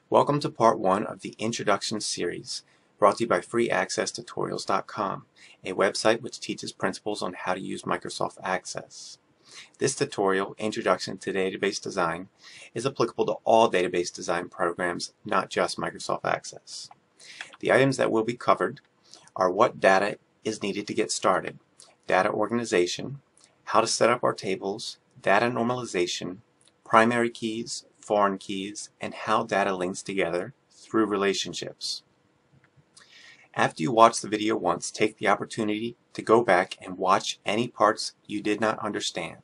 Welcome to part 1 of the Introduction series, brought to you by FreeAccessTutorials.com, a website which teaches principles on how to use Microsoft Access. This tutorial, Introduction to Database Design, is applicable to all database design programs, not just Microsoft Access. The items that will be covered are what data is needed to get started, data organization, how to set up our tables, data normalization, primary keys, foreign keys, and how data links together through relationships. After you watch the video once, take the opportunity to go back and watch any parts you did not understand.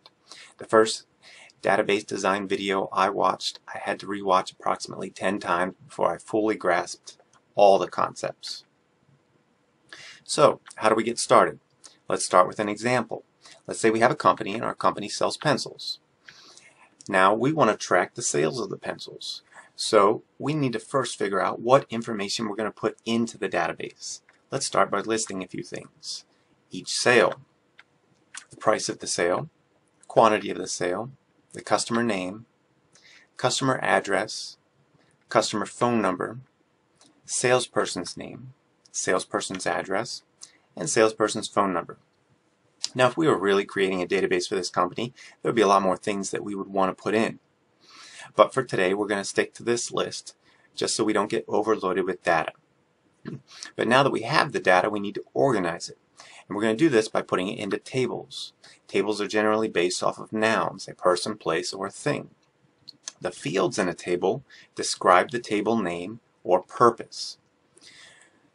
The first database design video I watched, I had to rewatch approximately 10 times before I fully grasped all the concepts. So, how do we get started? Let's start with an example. Let's say we have a company and our company sells pencils. Now we want to track the sales of the pencils. So we need to first figure out what information we're going to put into the database. Let's start by listing a few things. Each sale, the price of the sale, quantity of the sale, the customer name, customer address, customer phone number, salesperson's name, salesperson's address, and salesperson's phone number. Now, if we were really creating a database for this company, there would be a lot more things that we would want to put in. But for today, we're going to stick to this list just so we don't get overloaded with data. But now that we have the data, we need to organize it. And we're going to do this by putting it into tables. Tables are generally based off of nouns, a person, place, or thing. The fields in a table describe the table name or purpose.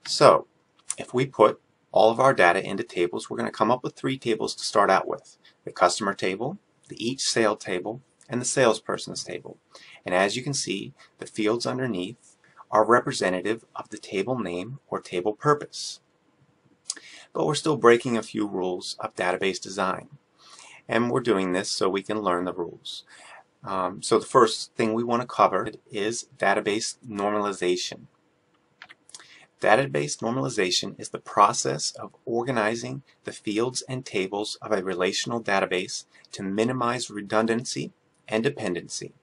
So, if we put all of our data into tables, we're going to come up with 3 tables to start out with. The customer table, the each sale table, and the salesperson's table. And as you can see, the fields underneath are representative of the table name or table purpose. But we're still breaking a few rules of database design. And we're doing this so we can learn the rules. So the first thing we want to cover is database normalization. Database normalization is the process of organizing the fields and tables of a relational database to minimize redundancy and dependency.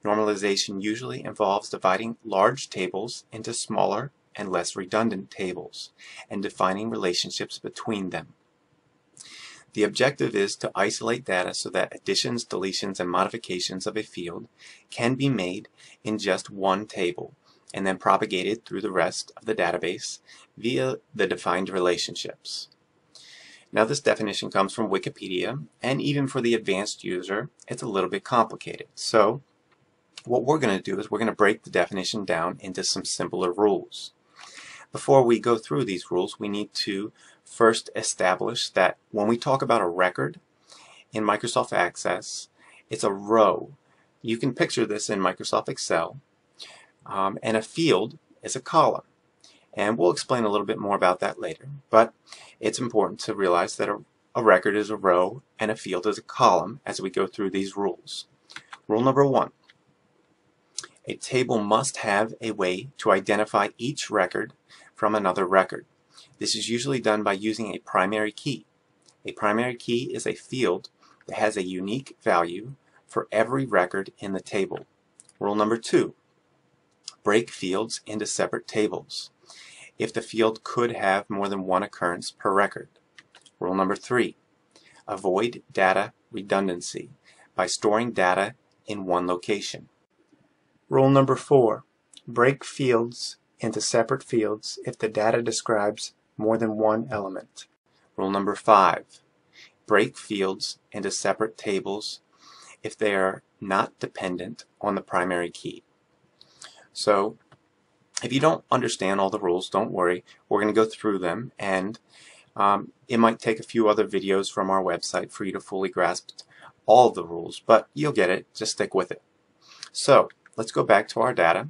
Normalization usually involves dividing large tables into smaller and less redundant tables and defining relationships between them. The objective is to isolate data so that additions, deletions, and modifications of a field can be made in just one table and then propagated through the rest of the database via the defined relationships. Now, this definition comes from Wikipedia, and even for the advanced user, it's a little bit complicated. So what we're going to do is we're going to break the definition down into some simpler rules. Before we go through these rules, we need to first establish that when we talk about a record in Microsoft Access, it's a row. You can picture this in Microsoft Excel. And a field is a column. And we'll explain a little bit more about that later. But it's important to realize that a record is a row and a field is a column as we go through these rules. Rule number 1. A table must have a way to identify each record from another record. This is usually done by using a primary key. A primary key is a field that has a unique value for every record in the table. Rule number 2. Break fields into separate tables if the field could have more than one occurrence per record. Rule number 3. Avoid data redundancy by storing data in one location. Rule number 4. Break fields into separate fields if the data describes more than one element. Rule number 5. Break fields into separate tables if they are not dependent on the primary key. So, if you don't understand all the rules, don't worry. We're going to go through them, and it might take a few other videos from our website for you to fully grasp all of the rules, but you'll get it. Just stick with it. So, let's go back to our data,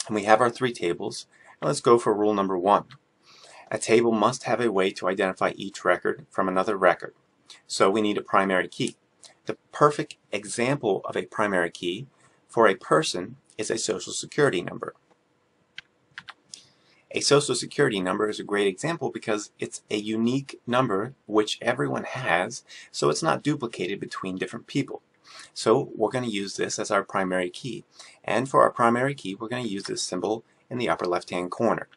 and we have our 3 tables, and let's go for rule number 1. A table must have a way to identify each record from another record, so we need a primary key. The perfect example of a primary key for a person is a social security number. A social security number is a great example because it's a unique number which everyone has, so it's not duplicated between different people. So we're going to use this as our primary key. And for our primary key, we're going to use this symbol in the upper left-hand corner.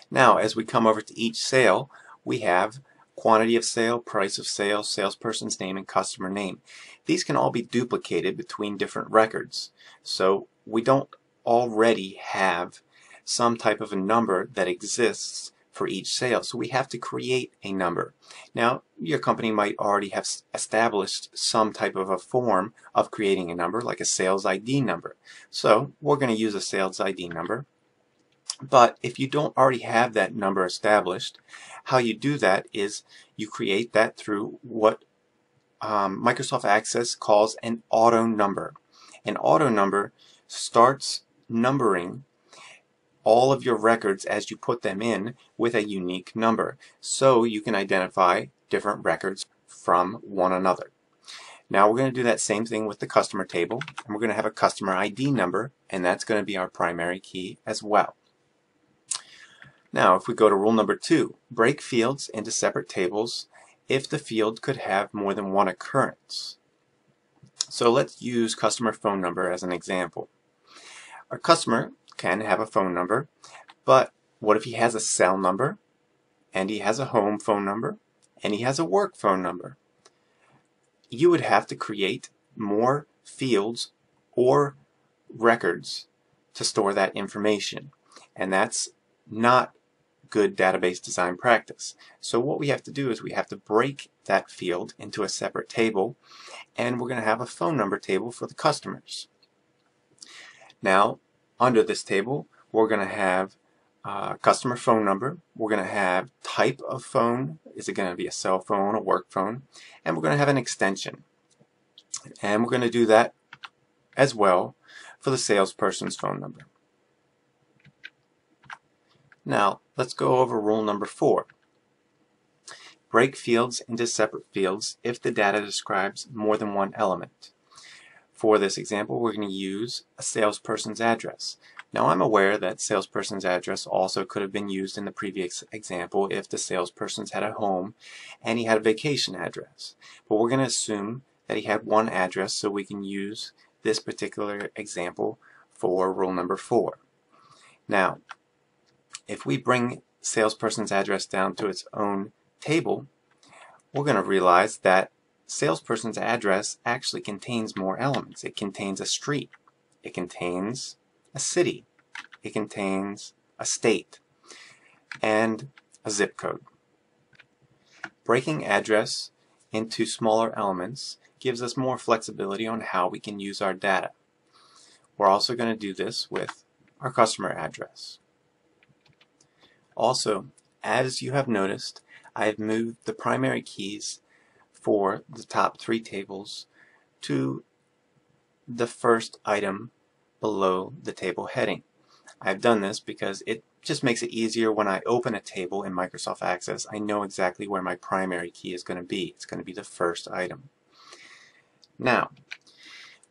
Now, as we come over to each sale, we have quantity of sale, price of sale, salesperson's name, and customer name. These can all be duplicated between different records. So we don't already have some type of a number that exists for each sale. So we have to create a number. Now, your company might already have established some type of a form of creating a number, like a sales ID number. So we're going to use a sales ID number. But if you don't already have that number established, how you do that is you create that through what Microsoft Access calls an auto number. An auto number starts numbering all of your records as you put them in with a unique number, so you can identify different records from one another. Now we're going to do that same thing with the customer table, and we're going to have a customer ID number, and that's going to be our primary key as well. Now if we go to rule number 2, break fields into separate tables if the field could have more than one occurrence. So let's use customer phone number as an example. Our customer can have a phone number, but what if he has a cell number, and he has a home phone number, and he has a work phone number? You would have to create more fields or records to store that information, and that's not good database design practice. So what we have to do is we have to break that field into a separate table, and we're going to have a phone number table for the customers. Now under this table we're going to have customer phone number, we're going to have type of phone, is it going to be a cell phone, a work phone, and we're going to have an extension. And we're going to do that as well for the salesperson's phone number. Now let's go over rule number 4. Break fields into separate fields if the data describes more than one element. For this example, we're going to use a salesperson's address. Now I'm aware that salesperson's address also could have been used in the previous example if the salesperson's had a home and he had a vacation address. But we're going to assume that he had one address, so we can use this particular example for rule number 4. Now, if we bring salesperson's address down to its own table, we're going to realize that salesperson's address actually contains more elements. It contains a street, it contains a city, it contains a state, and a zip code. Breaking address into smaller elements gives us more flexibility on how we can use our data. We're also going to do this with our customer address. Also, as you have noticed, I have moved the primary keys for the top 3 tables to the first item below the table heading. I've done this because it just makes it easier when I open a table in Microsoft Access. I know exactly where my primary key is going to be. It's going to be the first item. Now,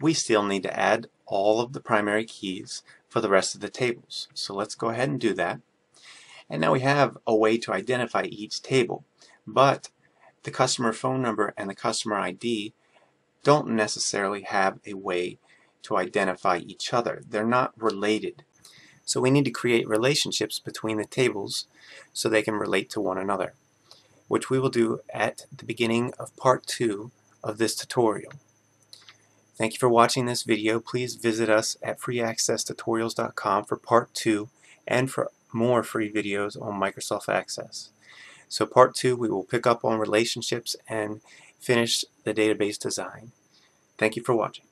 we still need to add all of the primary keys for the rest of the tables. So let's go ahead and do that. And now we have a way to identify each table, but the customer phone number and the customer ID don't necessarily have a way to identify each other. They're not related. So we need to create relationships between the tables so they can relate to one another, which we will do at the beginning of part 2 of this tutorial. Thank you for watching this video. Please visit us at FreeAccessTutorials.com for part 2 and for more free videos on Microsoft Access. So part 2, we will pick up on relationships and finish the database design. Thank you for watching.